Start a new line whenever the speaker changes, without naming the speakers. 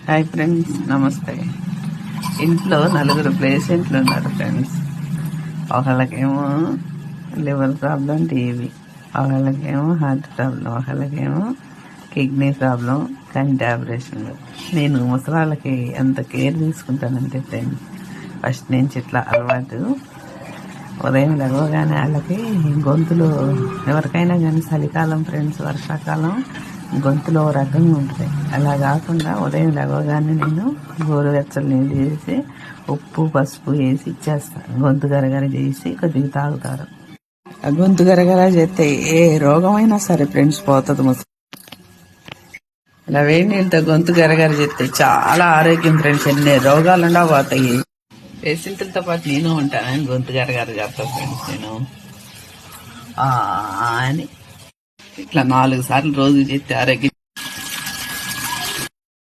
Hi friends, నమస్తే. ఇంట్లో నలుగురు పేషెంట్లు ఉన్నారు ఫ్రెండ్స్. ఒకళ్ళకేమో లివర్ ప్రాబ్లం, టీవీ, ఒకళ్ళకేమో హార్ట్ ప్రాబ్లం, ఒకళ్ళకేమో కిడ్నీ ప్రాబ్లం, కంటి ఆపరేషన్లు. నేను ముసలాళ్ళకి ఎంత కేర్ తీసుకుంటానంటే ఫ్రెండ్స్, ఫస్ట్ నుంచి ఇట్లా అలవాటు. ఉదయం లేవగానే వాళ్ళకి గొంతులో ఎవరికైనా కానీ చలికాలం ఫ్రెండ్స్, వర్షాకాలం గొంతులో రకంగా ఉంటుంది. అలా కాకుండా ఉదయం లేవగానే నేను గోరువెచ్చలు నీళ్ళు చేసి ఉప్పు పసుపు వేసి ఇచ్చేస్తాను. గొంతు గరగర చేసి కొద్దిగా తాగుతారు. ఆ గొంతు గరగర చేస్తే ఏ రోగమైనా సరే ఫ్రెండ్స్ పోతుంది. ఇలా వేడి నీళ్ళతో గొంతు గరగర చేస్తే చాలా ఆరోగ్యం ఫ్రెండ్స్. ఎన్ని రోగాలుండా పోతాయి. పేషెంట్లతో పాటు నేను ఉంటాను. గొంతు గరగర చేస్తా ఫ్రెండ్స్. నేను అని ఇట్లా 4 సార్లు రోజు చేస్తే ఆరోగ్యం